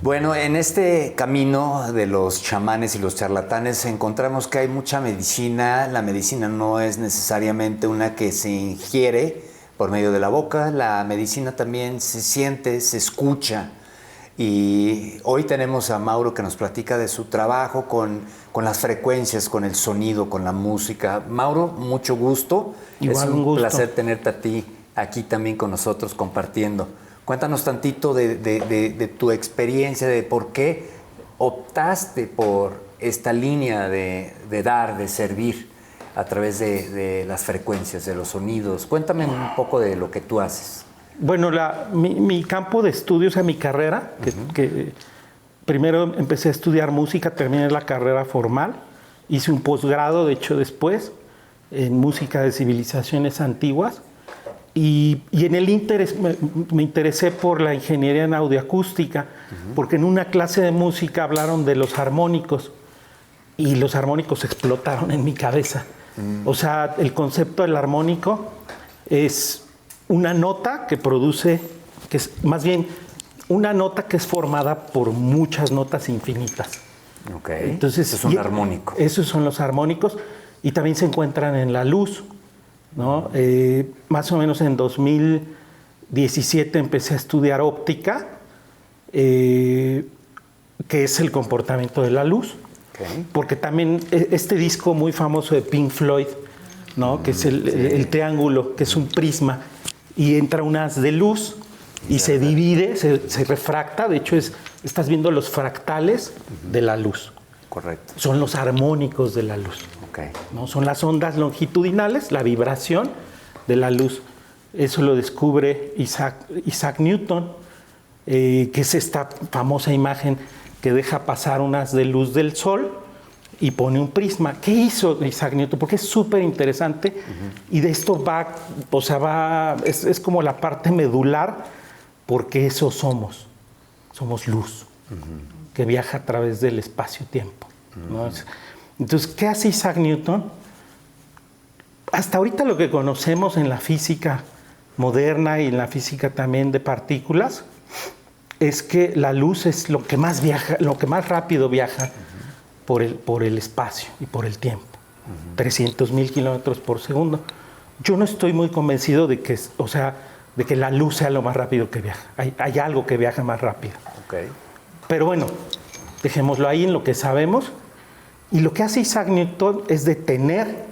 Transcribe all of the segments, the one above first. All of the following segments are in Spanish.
Bueno, en este camino de los chamanes y los charlatanes encontramos que hay mucha medicina. La medicina no es necesariamente una que se ingiere por medio de la boca. La medicina también se siente, se escucha. Y hoy tenemos a Mauro que nos platica de su trabajo con las frecuencias, con el sonido, con la música. Mauro, mucho gusto. Igual, es un gusto. placer tenerte a ti aquí también con nosotros compartiendo. Cuéntanos tantito de tu experiencia, de por qué optaste por esta línea de dar, de servir a través de las frecuencias, de los sonidos. Cuéntame un poco de lo que tú haces. Bueno, mi campo de estudio, o sea, mi carrera, que primero empecé a estudiar música, terminé la carrera formal, hice un posgrado, de hecho, después, en música de civilizaciones antiguas, y en el interés me interesé por la ingeniería en audioacústica, porque en una clase de música hablaron de los armónicos, y los armónicos explotaron en mi cabeza. O sea, el concepto del armónico es una nota que produce, que es más bien una nota que es formada por muchas notas infinitas. Ok. Entonces, eso es un armónico. Esos son los armónicos y también se encuentran en la luz, ¿no? Más o menos en 2017 empecé a estudiar óptica, que es el comportamiento de la luz. Okay. Porque también este disco muy famoso de Pink Floyd, ¿no? Que es el triángulo, que es un prisma, y entra un haz de luz y se divide, se refracta. De hecho, estás viendo los fractales de la luz. Correcto. Son los armónicos de la luz. Okay. ¿No? Son las ondas longitudinales, la vibración de la luz. Eso lo descubre Isaac Newton, que es esta famosa imagen que deja pasar un haz de luz del sol y pone un prisma. ¿Qué hizo Isaac Newton? Porque es súper interesante y de esto es como la parte medular, porque eso somos luz, que viaja a través del espacio-tiempo, ¿no? Entonces, ¿qué hace Isaac Newton? Hasta ahorita lo que conocemos en la física moderna y en la física también de partículas, es que la luz es lo que más viaja, lo que más rápido viaja por el espacio y por el tiempo. 300,000 kilómetros por segundo. Yo no estoy muy convencido de que la luz sea lo más rápido que viaja. Hay algo que viaja más rápido. Okay. Pero bueno, dejémoslo ahí en lo que sabemos. Y lo que hace Isaac Newton es detener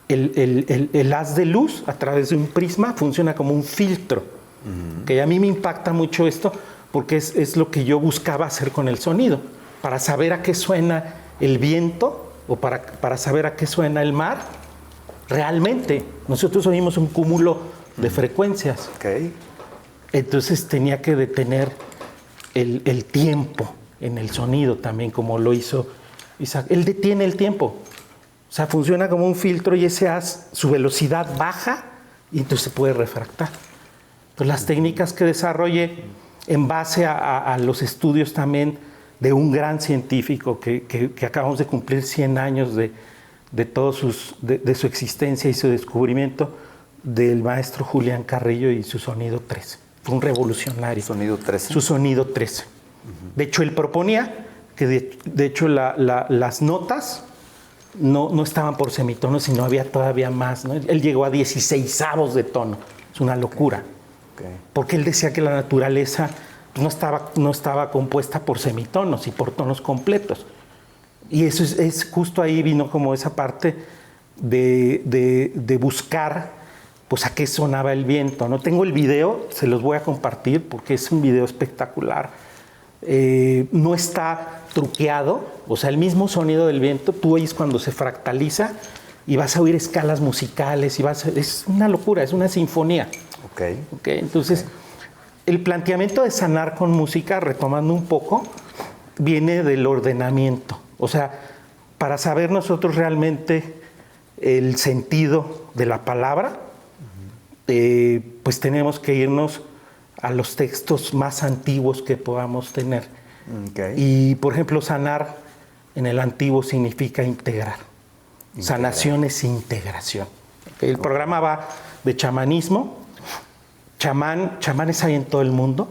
el haz de luz a través de un prisma, funciona como un filtro. Que a mí me impacta mucho esto porque es lo que yo buscaba hacer con el sonido, para saber a qué suena el viento o para saber a qué suena el mar. Realmente, nosotros oímos un cúmulo de frecuencias. Okay. Entonces tenía que detener el tiempo en el sonido también, como lo hizo Isaac. Él detiene el tiempo. O sea, funciona como un filtro y ese haz, su velocidad baja y entonces se puede refractar. Pues las técnicas que desarrollé en base a los estudios también de un gran científico que acabamos de cumplir 100 años de su existencia y su descubrimiento, del maestro Julián Carrillo y su sonido 13. Fue un revolucionario. ¿Sonido 13? Su sonido 13. De hecho, él proponía que de hecho las notas no estaban por semitonos, sino había todavía más, ¿no? Él llegó a 16avos de tono. Es una locura. Okay. Porque él decía que la naturaleza no estaba compuesta por semitonos y por tonos completos. Y eso es justo ahí vino como esa parte de buscar pues a qué sonaba el viento, ¿no? Tengo el video, se los voy a compartir porque es un video espectacular. No está truqueado, o sea, el mismo sonido del viento, tú oyes cuando se fractaliza y vas a oír escalas musicales, es una locura, es una sinfonía. Okay. Entonces, el planteamiento de sanar con música, retomando un poco, viene del ordenamiento. O sea, para saber nosotros realmente el sentido de la palabra, pues tenemos que irnos a los textos más antiguos que podamos tener. Okay. Y, por ejemplo, sanar en el antiguo significa integrar. Sanación es integración. El programa va de chamanismo. Chamanes hay en todo el mundo.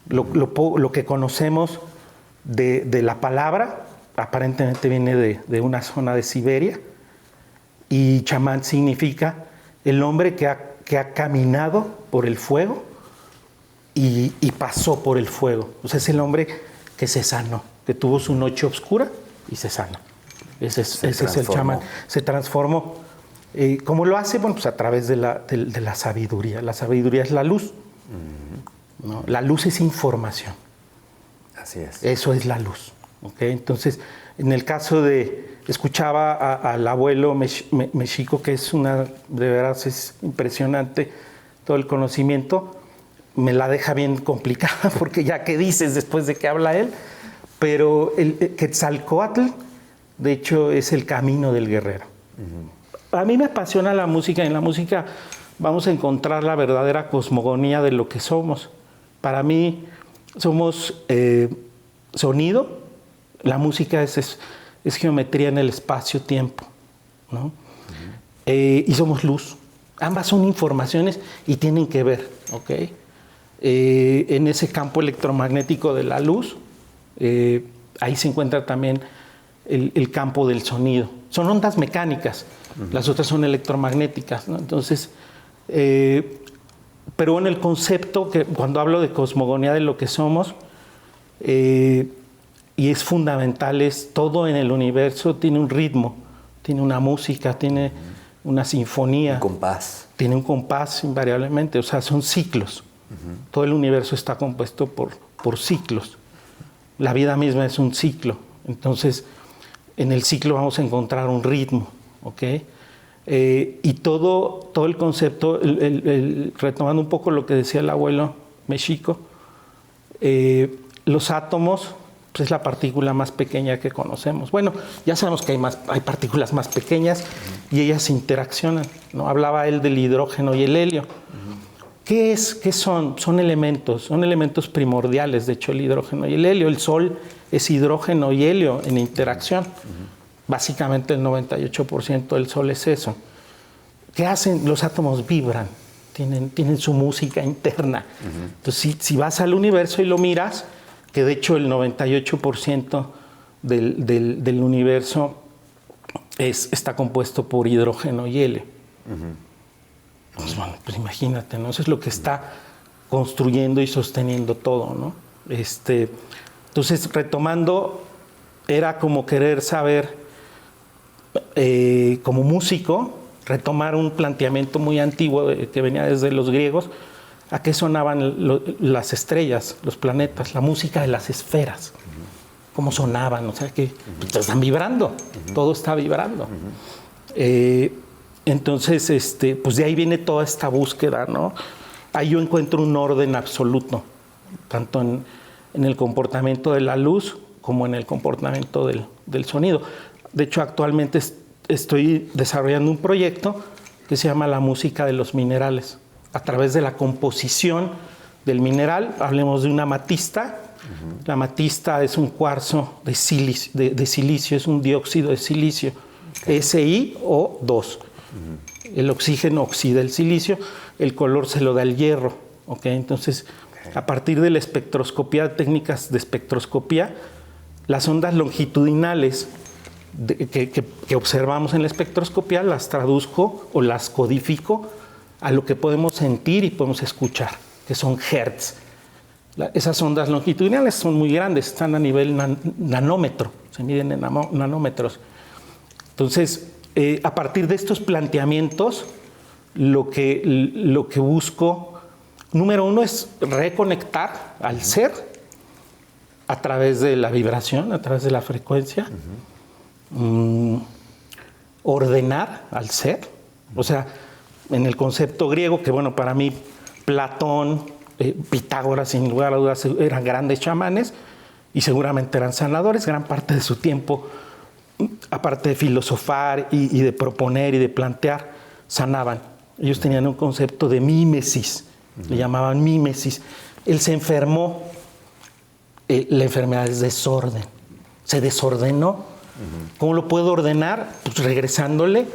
Lo que conocemos de la palabra aparentemente viene de una zona de Siberia, y chamán significa el hombre que ha caminado por el fuego y pasó por el fuego. O sea, es el hombre que se sanó, que tuvo su noche oscura y se sanó. Ese es el chamán. Se transformó. ¿Cómo lo hace? Bueno, pues a través de la sabiduría. La sabiduría es la luz. ¿No? La luz es información. Así es. Eso es la luz. ¿Okay? Entonces, en el caso escuchaba al abuelo Mexico, que es de veras es impresionante todo el conocimiento. Me la deja bien complicada, porque ya que dices después de que habla él, pero el Quetzalcóatl, de hecho, es el camino del guerrero. A mí me apasiona la música, y en la música vamos a encontrar la verdadera cosmogonía de lo que somos. Para mí somos sonido, la música es geometría en el espacio-tiempo, ¿no? Y somos luz. Ambas son informaciones y tienen que ver, ¿ok? En ese campo electromagnético de la luz, ahí se encuentra también el campo del sonido. Son ondas mecánicas, las otras son electromagnéticas, ¿no? Entonces, pero en el concepto, que cuando hablo de cosmogonía de lo que somos, y es fundamental, es todo en el universo tiene un ritmo, tiene una música, tiene una sinfonía. Un compás. Tiene un compás invariablemente, o sea, son ciclos. Todo el universo está compuesto por ciclos. La vida misma es un ciclo. Entonces, en el ciclo vamos a encontrar un ritmo, ¿ok? Y todo el concepto, retomando un poco lo que decía el abuelo Mexico, los átomos, pues, es la partícula más pequeña que conocemos. Bueno, ya sabemos que hay partículas más pequeñas y ellas interaccionan, ¿no? Hablaba él del hidrógeno y el helio. ¿Qué son? Son elementos primordiales, de hecho, el hidrógeno y el helio. El Sol es hidrógeno y helio en interacción. Básicamente el 98% del Sol es eso. ¿Qué hacen? Los átomos vibran, tienen su música interna. Entonces, si vas al universo y lo miras, que de hecho el 98% del universo está compuesto por hidrógeno y helio. Pues, bueno, pues imagínate, ¿no? Eso es lo que está construyendo y sosteniendo todo, ¿no? Entonces, retomando, era como querer saber, como músico, retomar un planteamiento muy antiguo que venía desde los griegos, a qué sonaban las estrellas, los planetas, la música de las esferas, cómo sonaban, o sea, que están vibrando, todo está vibrando. Entonces, pues de ahí viene toda esta búsqueda, ¿no? Ahí yo encuentro un orden absoluto, tanto en el comportamiento de la luz como en el comportamiento del sonido. De hecho, actualmente estoy desarrollando un proyecto que se llama La música de los minerales. A través de la composición del mineral, hablemos de una amatista. La amatista es un cuarzo de silicio, es un dióxido de silicio, SiO2. El oxígeno oxida el silicio, el color se lo da el hierro. ¿Okay? Entonces, a partir de la espectroscopía, técnicas de espectroscopía, las ondas longitudinales que observamos en la espectroscopía las traduzco o las codifico a lo que podemos sentir y podemos escuchar, que son hertz. Esas ondas longitudinales son muy grandes, están a nivel nanómetro, se miden en nanómetros. Entonces, a partir de estos planteamientos, lo que busco, número uno, es reconectar al ser a través de la vibración, a través de la frecuencia, ordenar al ser, o sea, en el concepto griego, que bueno, para mí Platón, Pitágoras, sin lugar a dudas, eran grandes chamanes y seguramente eran sanadores. Gran parte de su tiempo, aparte de filosofar y de proponer y de plantear, sanaban. Ellos tenían un concepto de mímesis, le llamaban mímesis. Él se enfermó, la enfermedad es desorden, se desordenó. ¿Cómo lo puedo ordenar? Pues regresándole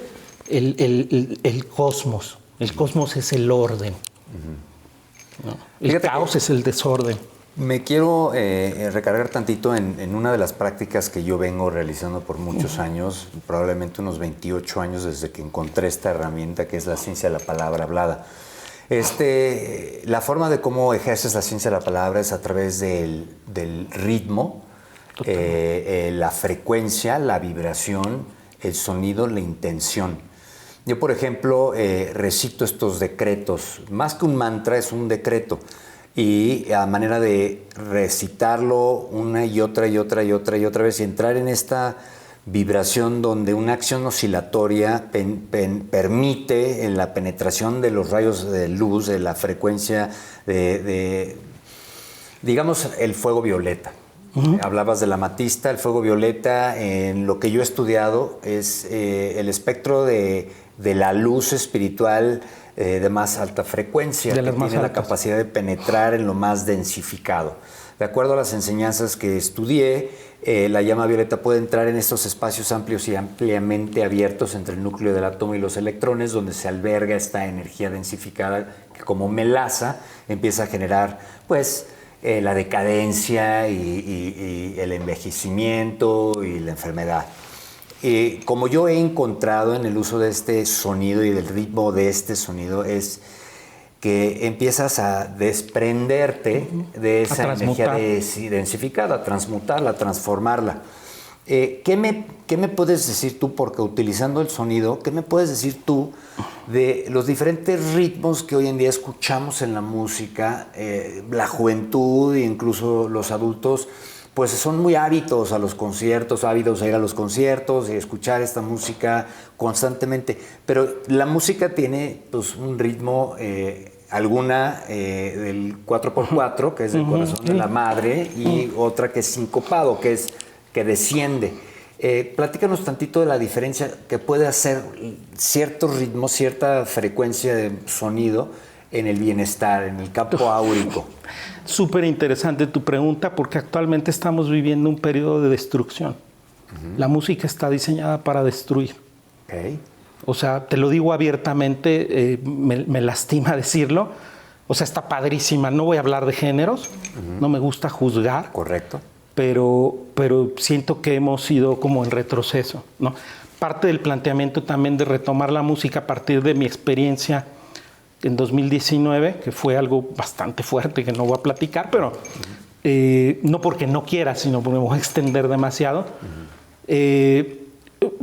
el cosmos. El cosmos es el orden. ¿No? El caos es el desorden. Me quiero recargar tantito en una de las prácticas que yo vengo realizando por muchos años, probablemente unos 28 años desde que encontré esta herramienta que es la ciencia de la palabra hablada. La forma de cómo ejerces la ciencia de la palabra es a través del ritmo, la frecuencia, la vibración, el sonido, la intención. Yo, por ejemplo, recito estos decretos. Más que un mantra, es un decreto. Y a manera de recitarlo una y otra y otra y otra y otra vez y entrar en esta vibración donde una acción oscilatoria permite en la penetración de los rayos de luz, de la frecuencia digamos, el fuego violeta. Hablabas de la amatista, el fuego violeta, en lo que yo he estudiado es el espectro de la luz espiritual de más alta frecuencia, que tiene la capacidad de penetrar en lo más densificado. De acuerdo a las enseñanzas que estudié, la llama violeta puede entrar en estos espacios amplios y ampliamente abiertos entre el núcleo del átomo y los electrones, donde se alberga esta energía densificada que como melaza empieza a generar, pues, la decadencia y el envejecimiento y la enfermedad. Como yo he encontrado en el uso de este sonido y del ritmo de este sonido es que empiezas a desprenderte de esa energía densificada, a transmutarla, a transformarla. ¿Qué me puedes decir tú, porque utilizando el sonido, qué me puedes decir tú de los diferentes ritmos que hoy en día escuchamos en la música? La juventud e incluso los adultos pues son muy ávidos a los conciertos, ávidos a ir a los conciertos y escuchar esta música constantemente. Pero la música tiene pues un ritmo, alguna del 4x4, que es el corazón de la madre, y otra que es sincopado, que desciende. Platícanos tantito de la diferencia que puede hacer ciertos ritmos, cierta frecuencia de sonido en el bienestar, en el campo áurico. Súper interesante tu pregunta, porque actualmente estamos viviendo un periodo de destrucción. La música está diseñada para destruir. O sea, te lo digo abiertamente, me lastima decirlo. O sea, está padrísima. No voy a hablar de géneros, no me gusta juzgar. Correcto. Pero siento que hemos ido como en retroceso, ¿no? Parte del planteamiento también de retomar la música a partir de mi experiencia en 2019, que fue algo bastante fuerte que no voy a platicar, pero no porque no quiera, sino porque me voy a extender demasiado,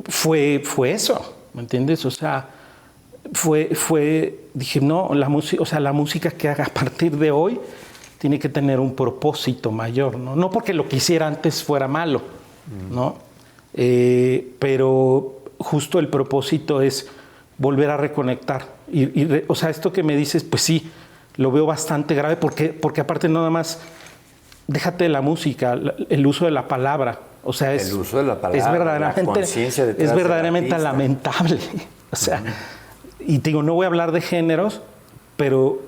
fue eso, ¿me entiendes? O sea, dije, no, la música que haga a partir de hoy tiene que tener un propósito mayor, ¿no? No porque lo que hiciera antes fuera malo, ¿no? Pero justo el propósito es volver a reconectar. O sea, esto que me dices, pues sí, lo veo bastante grave porque aparte no nada más, déjate de la música, el uso de la palabra. O sea, el uso de la palabra, es verdaderamente lamentable. O sea, y te digo, no voy a hablar de géneros, pero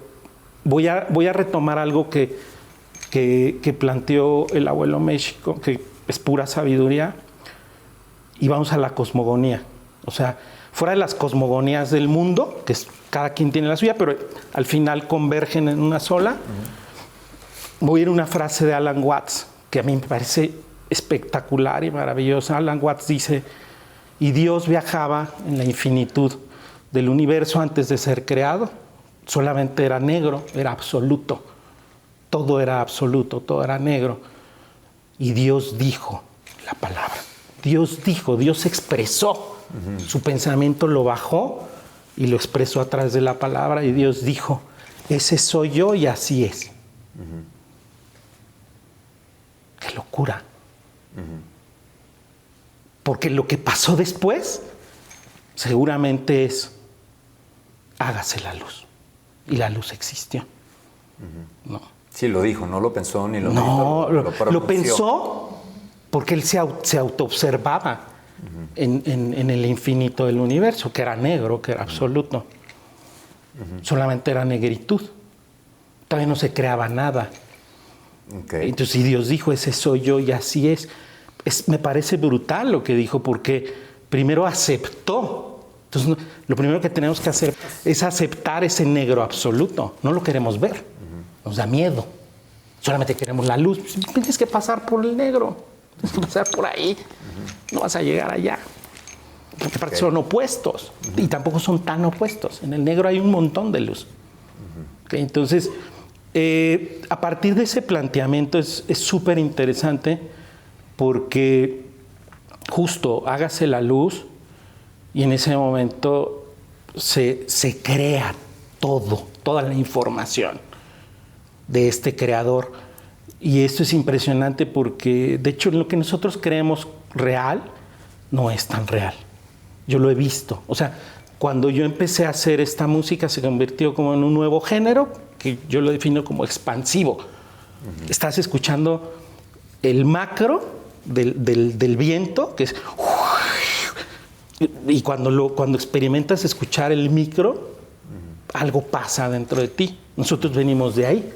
voy a retomar algo que planteó el abuelo México, que es pura sabiduría, y vamos a la cosmogonía. O sea, fuera de las cosmogonías del mundo, que cada quien tiene la suya, pero al final convergen en una sola, voy a ir a una frase de Alan Watts, que a mí me parece espectacular y maravillosa. Alan Watts dice, y Dios viajaba en la infinitud del universo antes de ser creado. Solamente era negro, era absoluto. Todo era absoluto, todo era negro. Y Dios dijo la palabra. Dios dijo, Dios expresó. Su pensamiento lo bajó y lo expresó a través de la palabra. Y Dios dijo, ese soy yo y así es. ¡Qué locura! Porque lo que pasó después seguramente es, hágase la luz. Y la luz existió. ¿No? Sí, lo dijo, no lo pensó ni lo No, lo pensó porque él se autoobservaba en el infinito del universo, que era negro, que era absoluto. Solamente era negritud. Todavía no se creaba nada. Entonces, si Dios dijo, ese soy yo y así es. Me parece brutal lo que dijo, porque primero aceptó. Entonces, lo primero que tenemos que hacer es aceptar ese negro absoluto. No lo queremos ver. Nos da miedo. Solamente queremos la luz. Tienes que pasar por el negro, tienes que pasar por ahí. No vas a llegar allá. Porque aparte son opuestos y tampoco son tan opuestos. En el negro hay un montón de luz. Okay, entonces, a partir de ese planteamiento es súper interesante porque justo hágase la luz y en ese momento se crea toda la información de este creador. Y esto es impresionante porque, de hecho, lo que nosotros creemos real no es tan real. Yo lo he visto. O sea, cuando yo empecé a hacer esta música se convirtió como en un nuevo género que yo lo defino como expansivo. Estás escuchando el macro del viento, que es... Y cuando experimentas escuchar el micro, algo pasa dentro de ti. Nosotros venimos de ahí.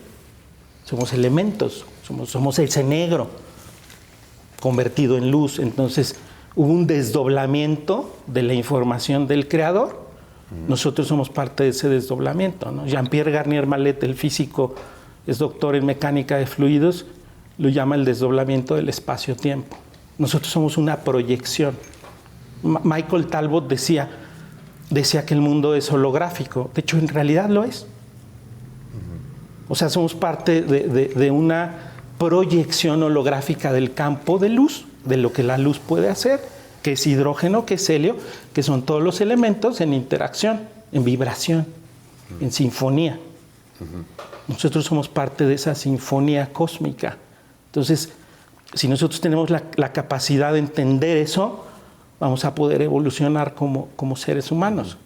Somos elementos, somos ese negro convertido en luz. Entonces hubo un desdoblamiento de la información del creador. Nosotros somos parte de ese desdoblamiento, ¿no? Jean-Pierre Garnier-Mallet, el físico, es doctor en mecánica de fluidos, lo llama el desdoblamiento del espacio-tiempo. Nosotros somos una proyección. Michael Talbot decía que el mundo es holográfico. De hecho, en realidad lo es. O sea, somos parte de una proyección holográfica del campo de luz, de lo que la luz puede hacer, que es hidrógeno, que es helio, que son todos los elementos en interacción, en vibración, en sinfonía. Nosotros somos parte de esa sinfonía cósmica. Entonces, si nosotros tenemos la capacidad de entender eso, vamos a poder evolucionar como seres humanos.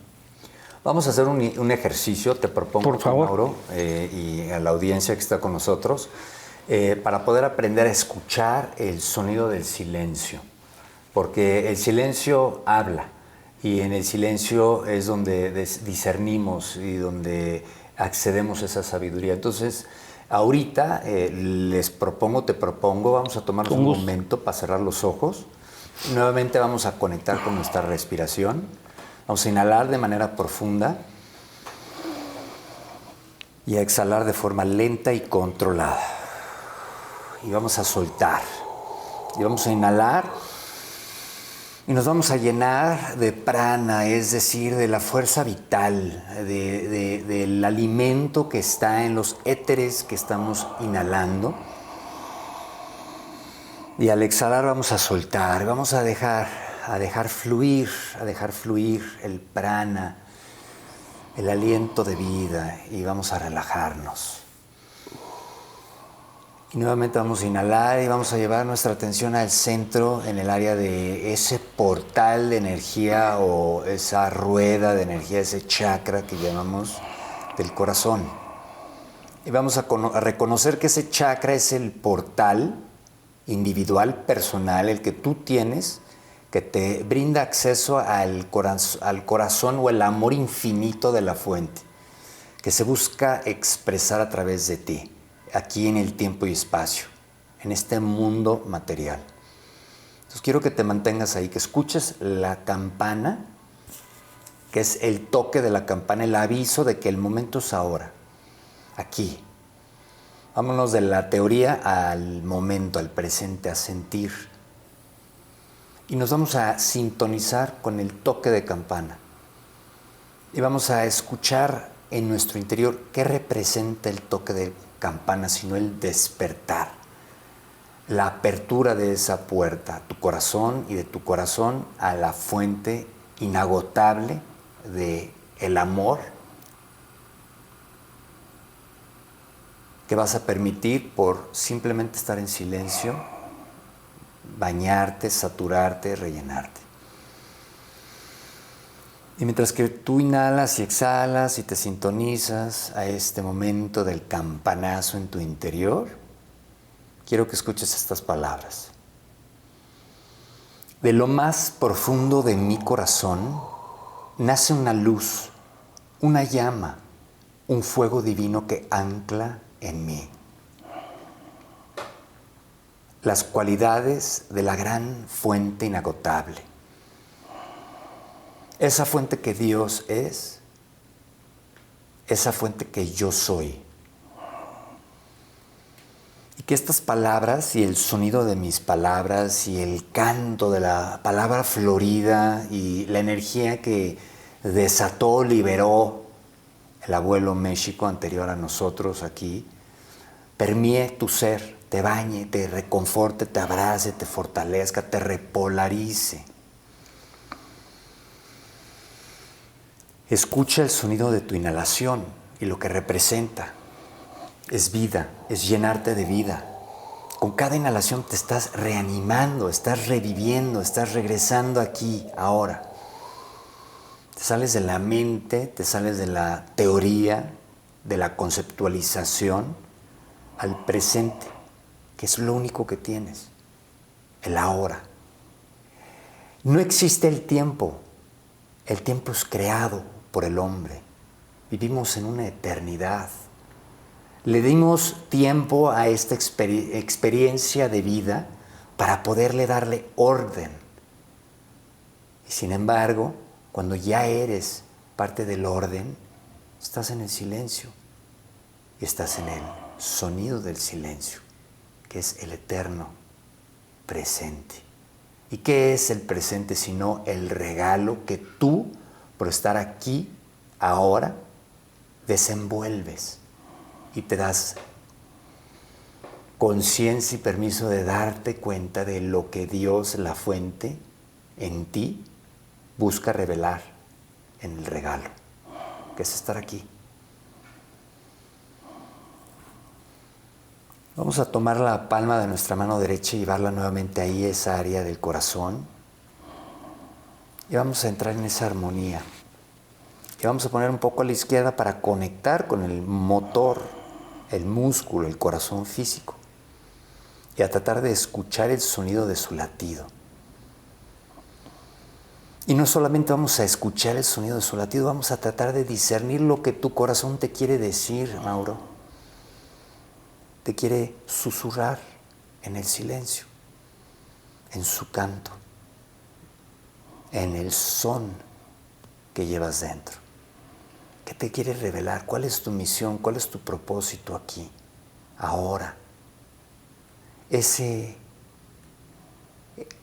Vamos a hacer un ejercicio, te propongo, por favor, Mauro, y a la audiencia que está con nosotros, para poder aprender a escuchar el sonido del silencio. Porque el silencio habla, y en el silencio es donde discernimos y donde accedemos a esa sabiduría. Entonces, ahorita te propongo, vamos a tomarnos un momento para cerrar los ojos. Nuevamente vamos a conectar con nuestra respiración. Vamos a inhalar de manera profunda y a exhalar de forma lenta y controlada. Y vamos a soltar. Y vamos a inhalar y nos vamos a llenar de prana, es decir, de la fuerza vital, del alimento que está en los éteres que estamos inhalando. Y al exhalar vamos a soltar, vamos a dejar fluir el prana, el aliento de vida, y vamos a relajarnos. Y nuevamente vamos a inhalar y vamos a llevar nuestra atención al centro, en el área de ese portal de energía o esa rueda de energía, ese chakra que llamamos del corazón. Y vamos a reconocer que ese chakra es el portal individual, personal, el que tú tienes, que te brinda acceso al corazón o el amor infinito de la fuente, que se busca expresar a través de ti, aquí en el tiempo y espacio, en este mundo material. Entonces quiero que te mantengas ahí, que escuches la campana, que es el toque de la campana, el aviso de que el momento es ahora, aquí. Vámonos de la teoría al momento, al presente, a sentir. Y nos vamos a sintonizar con el toque de campana. Y vamos a escuchar en nuestro interior qué representa el toque de campana, sino el despertar. La apertura de esa puerta, tu corazón, y de tu corazón a la fuente inagotable del amor, que vas a permitir por simplemente estar en silencio, bañarte, saturarte, rellenarte. Y mientras que tú inhalas y exhalas y te sintonizas a este momento del campanazo en tu interior, quiero que escuches estas palabras. De lo más profundo de mi corazón nace una luz, una llama, un fuego divino que ancla en mí las cualidades de la gran fuente inagotable. Esa fuente que Dios es, esa fuente que yo soy. que estas palabras y el sonido de mis palabras y el canto de la palabra florida y la energía que desató, liberó el abuelo México anterior a nosotros aquí, permee tu ser, te bañe, te reconforte, te abrace, te fortalezca, te repolarice. Escucha el sonido de tu inhalación y lo que representa. Es vida, es llenarte de vida. Con cada inhalación te estás reanimando, estás reviviendo, estás regresando aquí, ahora. Te sales de la mente, te sales de la teoría, de la conceptualización, al presente, que es lo único que tienes, el ahora. No existe el tiempo es creado por el hombre. Vivimos en una eternidad. Le dimos tiempo a esta experiencia de vida para poderle darle orden. Y sin embargo, cuando ya eres parte del orden, estás en el silencio y estás en el sonido del silencio, que es el eterno presente. ¿Y qué es el presente sino el regalo que tú, por estar aquí, ahora, desenvuelves y te das conciencia y permiso de darte cuenta de lo que Dios, la fuente, en ti, busca revelar en el regalo, que es estar aquí. Vamos a tomar la palma de nuestra mano derecha y llevarla nuevamente ahí, esa área del corazón. Y vamos a entrar en esa armonía. Y vamos a poner un poco a la izquierda para conectar con el motor, el músculo, el corazón físico. Y a tratar de escuchar el sonido de su latido. Y no solamente vamos a escuchar el sonido de su latido, vamos a tratar de discernir lo que tu corazón te quiere decir, Mauro. Te quiere susurrar en el silencio, en su canto, en el son que llevas dentro. ¿Qué te quiere revelar? ¿Cuál es tu misión? ¿Cuál es tu propósito aquí, ahora? Ese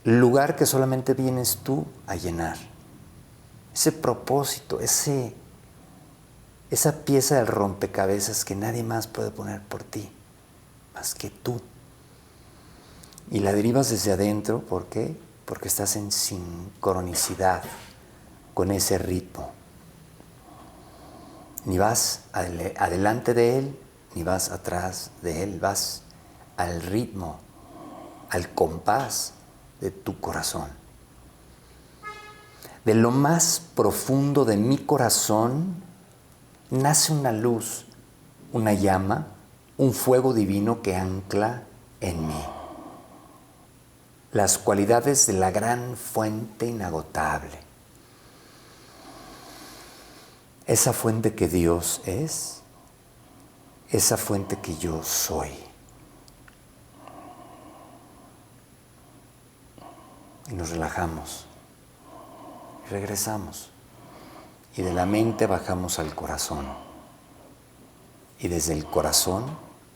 lugar que solamente vienes tú a llenar. Ese propósito, esa pieza del rompecabezas que nadie más puede poner por ti, más que tú. Y la derivas desde adentro, ¿por qué? Porque estás en sincronicidad con ese ritmo. Ni vas adelante de él, ni vas atrás de él, vas al ritmo, al compás de tu corazón. De lo más profundo de mi corazón nace una luz, una llama, un fuego divino que ancla en mí las cualidades de la gran fuente inagotable. Esa fuente que Dios es, esa fuente que yo soy. Y nos relajamos y regresamos. Y de la mente bajamos al corazón. Y desde el corazón,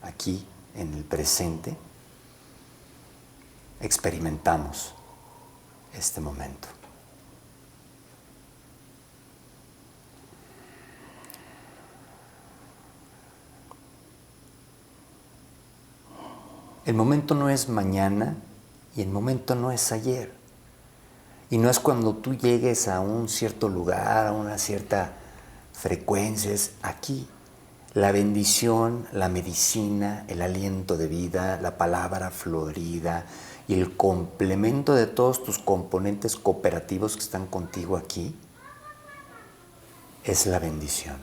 aquí en el presente, experimentamos este momento. El momento no es mañana y el momento no es ayer. Y no es cuando tú llegues a un cierto lugar, a una cierta frecuencia, es aquí. La bendición, la medicina, el aliento de vida, la palabra florida y el complemento de todos tus componentes cooperativos que están contigo aquí es la bendición,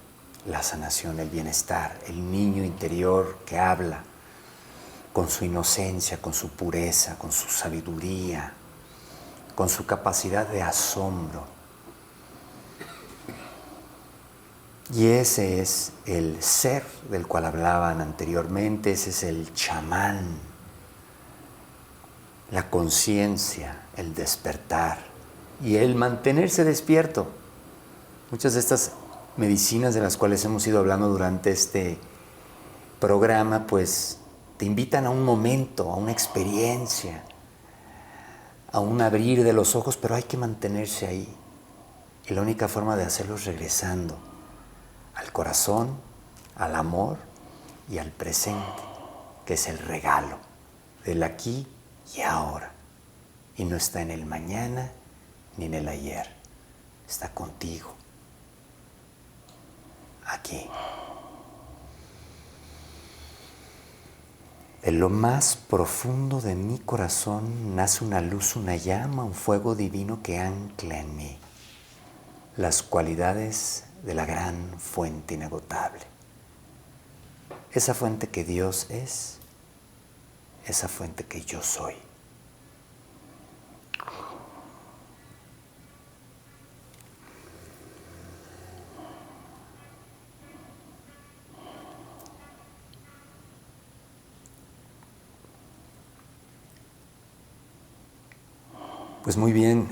la sanación, el bienestar, el niño interior que habla con su inocencia, con su pureza, con su sabiduría, con su capacidad de asombro. Y ese es el ser del cual hablaban anteriormente, ese es el chamán, la conciencia, el despertar y el mantenerse despierto. Muchas de estas medicinas de las cuales hemos ido hablando durante este programa, pues te invitan a un momento, a una experiencia, a un abrir de los ojos, pero hay que mantenerse ahí. Y la única forma de hacerlo es regresando al corazón, al amor y al presente, que es el regalo del aquí y ahora. Y no está en el mañana ni en el ayer, está contigo, aquí. De lo más profundo de mi corazón nace una luz, una llama, un fuego divino que ancla en mí las cualidades de la gran fuente inagotable. Esa fuente que Dios es, esa fuente que yo soy. Pues muy bien,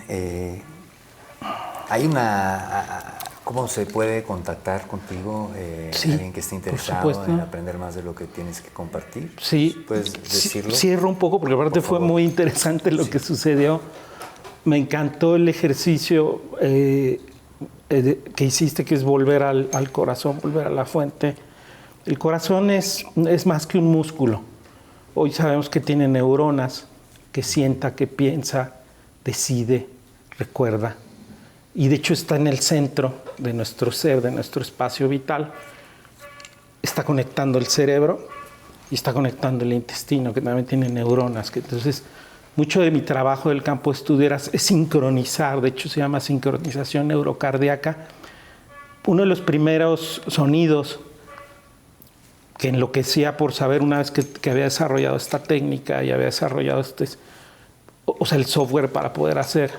hay ¿cómo se puede contactar contigo Sí, alguien que esté interesado en aprender más de lo que tienes que compartir? Sí, ¿Puedes decirlo? Cierro un poco porque aparte fue muy interesante lo que sucedió. Me encantó el ejercicio que hiciste, que es volver al corazón, volver a la fuente. El corazón es más que un músculo. Hoy sabemos que tiene neuronas, que sienta, que piensa, decide, recuerda. Y de hecho está en el centro de nuestro ser, de nuestro espacio vital. Está conectando el cerebro y está conectando el intestino, que también tiene neuronas. Entonces, mucho de mi trabajo del campo de estudio es sincronizar, de hecho se llama sincronización neurocardíaca. Uno de los primeros sonidos que enloquecía por saber una vez que había desarrollado esta técnica y había desarrollado el software para poder hacer,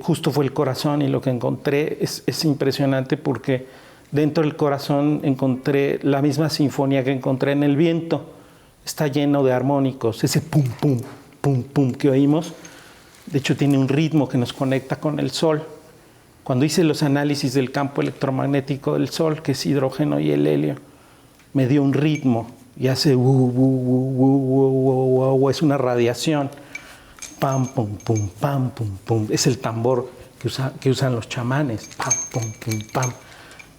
justo fue el corazón, y lo que encontré es impresionante porque dentro del corazón encontré la misma sinfonía que encontré en el viento. Está lleno de armónicos, ese pum, pum, pum, pum que oímos. De hecho tiene un ritmo que nos conecta con el sol. Cuando hice los análisis del campo electromagnético del sol, que es hidrógeno y el helio, me dio un ritmo y hace es una radiación. Pam, pum, pum, pam, pum, pum. Es el tambor que usan los chamanes. Pam, pum, pum, pam.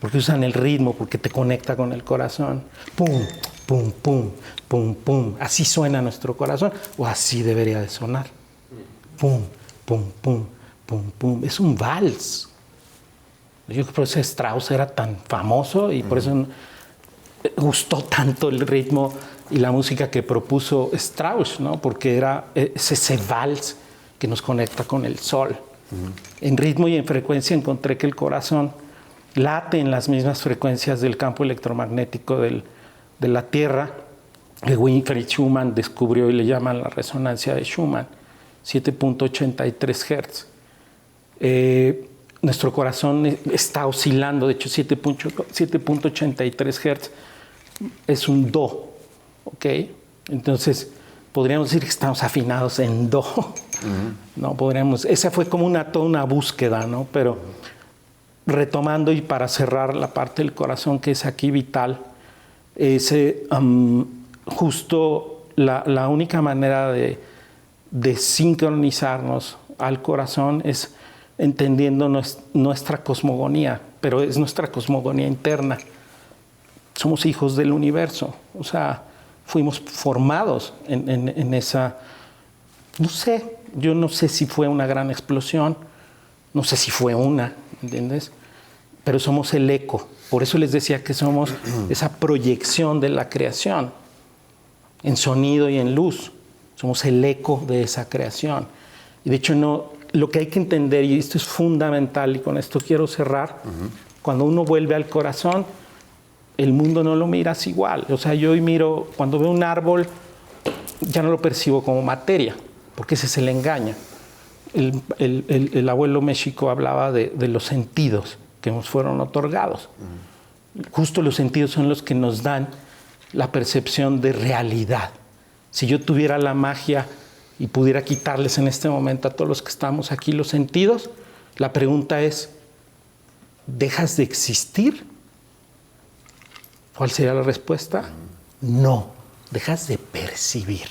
Porque usan el ritmo, porque te conecta con el corazón. Pum, pum, pum, pum, pum. Así suena nuestro corazón, o así debería de sonar. Pum, pum, pum, pum, pum. Es un vals. Yo creo que por eso Strauss era tan famoso y por eso gustó tanto el ritmo y la música que propuso Strauss, ¿no? Porque es ese vals que nos conecta con el sol. En ritmo y en frecuencia encontré que el corazón late en las mismas frecuencias del campo electromagnético de la Tierra, que Winfried Schumann descubrió y le llaman la resonancia de Schumann, 7.83 Hz. Nuestro corazón está oscilando, de hecho 7.83 Hz es un Do, ¿ok? Entonces podríamos decir que estamos afinados en Do, ¿no? Esa fue como toda una búsqueda, ¿no? Pero retomando y para cerrar la parte del corazón que es aquí vital, justo la única manera de sincronizarnos al corazón es entendiendo nuestra cosmogonía, pero es nuestra cosmogonía interna. Somos hijos del universo, o sea, fuimos formados en esa, no sé, yo no sé si fue una gran explosión, no sé si fue una, ¿entiendes? Pero somos el eco, por eso les decía que somos esa proyección de la creación, en sonido y en luz, somos el eco de esa creación. Y de hecho lo que hay que entender, y esto es fundamental, y con esto quiero cerrar, cuando uno vuelve al corazón, el mundo no lo miras igual. O sea, yo hoy miro, cuando veo un árbol, ya no lo percibo como materia, porque ese es el engaño. El abuelo México hablaba de los sentidos que nos fueron otorgados. Justo los sentidos son los que nos dan la percepción de realidad. Si yo tuviera la magia y pudiera quitarles en este momento a todos los que estamos aquí los sentidos, la pregunta es, ¿dejas de existir? ¿Cuál sería la respuesta? No, dejas de percibir.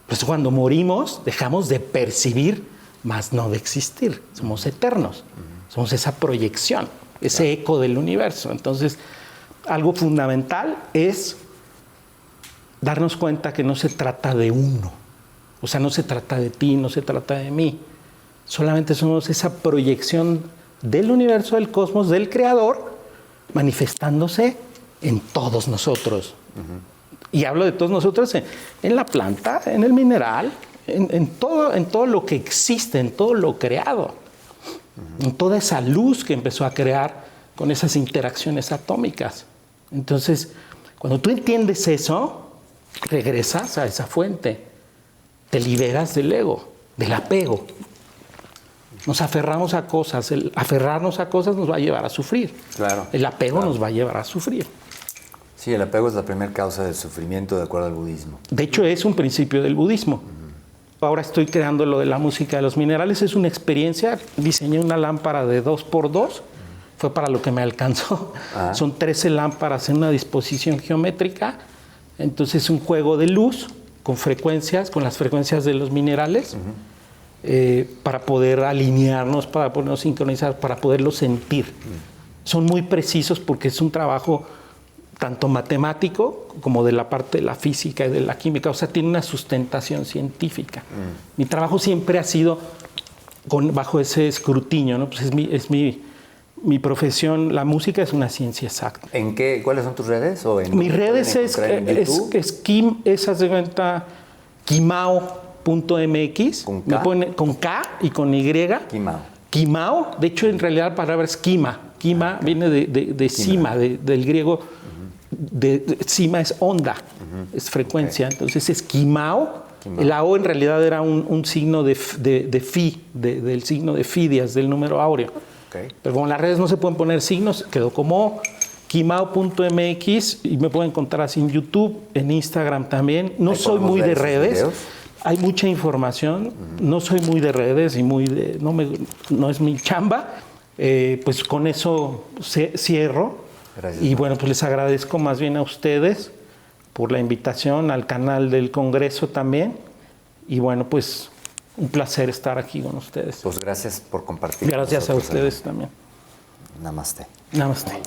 Pues cuando morimos, dejamos de percibir, más no de existir. Somos eternos. Somos esa proyección, ese eco del universo. Entonces, algo fundamental es darnos cuenta que no se trata de uno. O sea, no se trata de ti, no se trata de mí. Solamente somos esa proyección del universo, del cosmos, del creador, manifestándose en todos nosotros. Y hablo de todos nosotros en la planta, en el mineral, en todo lo que existe, en todo lo creado. En toda esa luz que empezó a crear con esas interacciones atómicas. Entonces, cuando tú entiendes eso, regresas a esa fuente. Te liberas del ego, del apego. Nos aferramos a cosas. El aferrarnos a cosas nos va a llevar a sufrir. Claro. El apego nos va a llevar a sufrir. Sí, el apego es la primera causa de sufrimiento de acuerdo al budismo. De hecho, es un principio del budismo. Ahora estoy creando lo de la música de los minerales. Es una experiencia. Diseñé una lámpara de 2x2. Fue para lo que me alcanzó. Son 13 lámparas en una disposición geométrica. Entonces, es un juego de luz con frecuencias, con las frecuencias de los minerales, para poder alinearnos, para podernos sincronizar, para poderlos sentir. Son muy precisos porque es un trabajo tanto matemático como de la parte de la física y de la química. O sea, tiene una sustentación científica. Mi trabajo siempre ha sido bajo ese escrutinio, ¿no? Pues es mi profesión. La música es una ciencia exacta. ¿En qué? ¿Cuáles son tus redes? Mis redes es Kim, esas de cuenta, kimao.mx. ¿Con K? Me pone con K y con Y. Kimao. Kimao. De hecho, en realidad la palabra es kima. Kima viene de cima, del griego. Cima es onda, es frecuencia. Entonces es Kimao. La O en realidad era un signo de Fi, del signo de Fidias, del número áureo. Pero como en las redes no se pueden poner signos, quedó como kimao.mx y me pueden encontrar así en YouTube, en Instagram también. No soy muy de redes. Hay mucha información. No soy muy de redes y no es mi chamba. Pues con eso cierro. Gracias. Y bueno, pues les agradezco más bien a ustedes por la invitación al canal del Congreso también. Y bueno, pues un placer estar aquí con ustedes. Pues gracias por compartir. Gracias a ustedes también. Namaste. Namaste.